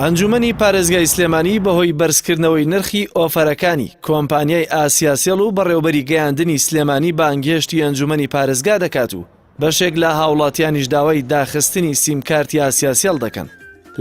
ئەنجومەنی پارێزگای سلێمانی بەهۆی بەرزکردنەوەی نرخی ئۆفەرەکانی کۆمپانیای ئاسیاسیەڵ و بەڕێوەبەری گەیاندنی سلێمانی بانگهێشتی ئەنجومەنی پارێزگا دەکات و بەشێک لە هاوڵاتیانیش داوای داخستنی سیمکارتی ئاسیاسیەڵ دەکەن.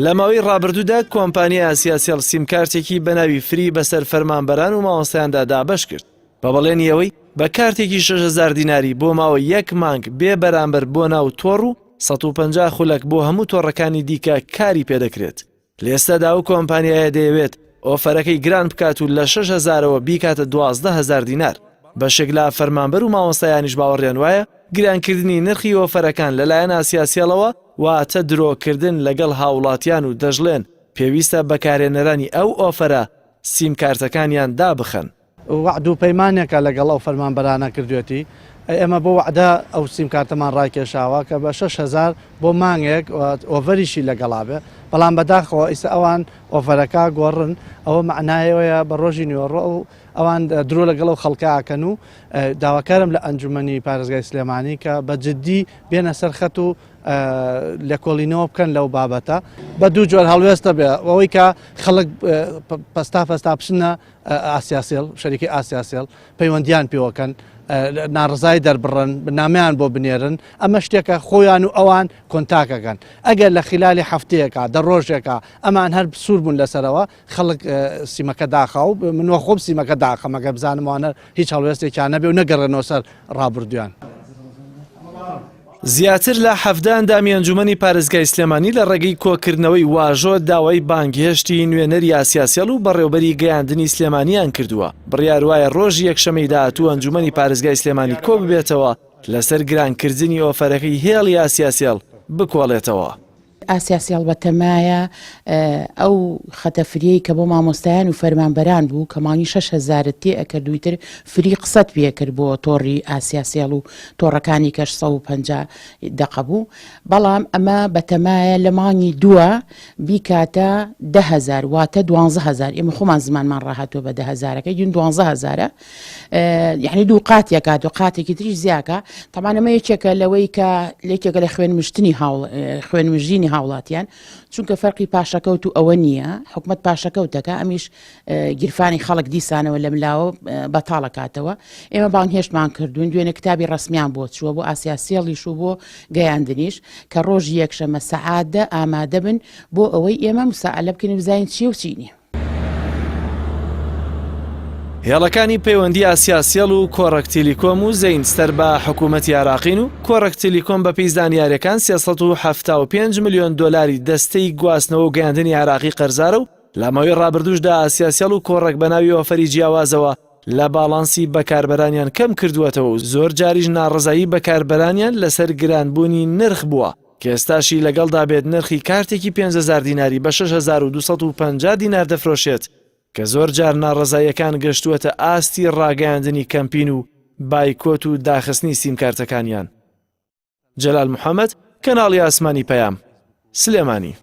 لە ماوەی ڕابردوودا کۆمپانیای ئاسیاسیەڵ سیمکارتێکی بەناوی فری بەسەر فەرمانبەران و مامۆستایاندا دابەش کرد. بە بەڵێنیەوەی بە کارتێکی 6,000 دیناری بۆ ماوە یەک مانگ بێ بەرامبەر بۆ ناو تۆڕ و 150 خولەک بۆ هەموو تۆڕەکانی دیکە کاری پێدەکرێت. لێستەدا و کۆمپانیایە دەیەوێت ئۆفەرەکەی گران بکات و لە 6,000ەوە بیکاتە 12,000 دینار. بەشێک لە فەرمانبەر و مامۆستایانیش باوەڕیان وایە گرانکردنی نرخی ئۆفەرەکان لەلایەن ئاسیاسیەڵەوە واتە درۆکردن لەگەڵ هاوڵاتیان و دەژڵێن پێویستە بەکارهێنەرانی ئەو ئۆفەرە سیمکارتەکانیان دابخەن. وعد و پەیمانێکە لەگەڵ ئەو فەرمانبەرانە کردوێتی ئێمە بۆ وعدە ئەو سیمکارتەمان ڕایکێشاوە کە بە 6,000 بۆ مانگێک ئۆڤەریشی لەگەڵا بێ، بەڵام بەداخەوە ئیستا ئەوان ئۆفەرەکە گۆڕن ئەوە معنایەوەیە بە ڕۆژی نوێڕۆ و ئەوان درۆ لەگەڵ و خەڵکاکەن و داواکارم لە ئەنجومەنی پارێزگای سلێمانی کە بە جددی بێنە سەرخەت و لە کۆڵینەوە بکەن لەو بابەتە بە دوو جۆر هەڵوێستە بێ ئەوەی کە خەڵک پەستا بچنە ئاسیاسیەڵ شەریکی ئاسیاسیەڵ پەیوەندیان پێوەکەن ناڕزای دەربڕن نامەیان بۆ بنێرن ئەمە شتێکە خۆیان و ئەوان کۆنتاکەکەن ئەگەر لە خلالی هەفتەیەکە دە ڕۆژێکە ئەمان هەر سوور بوون لەسەرەوە خەڵک سیمەکە داخە و منوە خۆم سیمەکە داخەمەگە بزانموانە هیچ هەڵوێستێکیان نەبێ و نەگەڕێنەوە سەر ڕابردویان. زیاتر لە 70 ئەندامی ئەنجومەنی پارێزگای سلێمانی لە ڕێگەی کۆکردنەوەی واژۆ داوای بانگهێشتی نوێنەری ئاسیاسیەڵ و بەڕێوەبەری گەیاندنی سلێمانیان کردووە. بڕیار وایە ڕۆژی یەکشەمەی داهاتوو ئەنجومەنی پارێزگای سلێمانی کۆ ببێتەوە لەسەر گرانکردنی ئۆفەرەکەی هێڵی ئاسیاسیەڵ بکۆڵێتەوە. ئاسیاسیەڵ بەتەمایە ئەو خەتەفریەی کە بۆ مامۆستایان و فەرمانبەران بوو کەمانی 6,000 تێ ئەکردویتر فری قسەت پێکرد بۆ تۆڕی ئاسیاسیەڵ و تۆڕەکانی کەش 150 دقە بوو، بەڵام ئەمە بەتەمایە لە مانگی دووە بیکاتە 10,000 واتە 12,000 ئێمە خۆمان زمانمان ڕاهاتوە بە 10,000ەکە یون 12,000 یعنی دوو قاتێکات و قاتێکی تریش زیاکە. تەمان ئەمە یەکێکە لەوەی کە لێکێکە لە خوێنمژینی هاوڵاتیان چونکە فەرقی پاشەکەوت و ئەوە نییە حکومت پاشەکەوتەکە ئەمیش گیرفانی خەڵک دیسانەوە لە ملاوە بەتاڵەکاتەوە. ئێمە بانگهێشتمان کردوون دوێنێ کتابی ڕسمیان بۆ چووە بۆ ئاسیاسیەڵیش و بۆ گەیاندنیش کە ڕۆژی یەکشەمە سەعاتدە ئامادە بن بۆ ئەوەی ئێمە مساعلە بکەین بزانین چی و چی نییە. هێڵەکانی پەیوەندی ئاسیاسیەڵ و کۆڕەک تێلیکۆم و زەینستەر بە حکوومەتی عێراقین و کۆڕەک تێلیکۆم بە پێی زانیاریەکان 375 ملیۆن دۆلاری دەستەی گواستنەوە و گەیاندنی عێراقی قەرزارە و لە ماوەی ڕابردووشدا ئاسیاسیەڵ و کۆڕەک بەناوی ئۆفەری جیاوازەوە لە باڵانسی بەکاربەرانیان کەم کردووەتەوە و زۆر جاریش ناڕزایی بەکاربەرانیان لەسەر گرانبوونی نرخ بووە کە ئێستاشی لەگەڵدا بێت نرخی کارتێکی 5,000 دیناری بە 6,250 دینار دەفرۆشێت کە زۆر جار ناڕزاییەکان گەشتووەتە ئاستی ڕاگەیاندنی کەمپین و بایکۆت و داخستنی سیمکارتەکانیان. جەلال محەممەد، کەناڵی ئاسمانی پەیام، سلێمانی.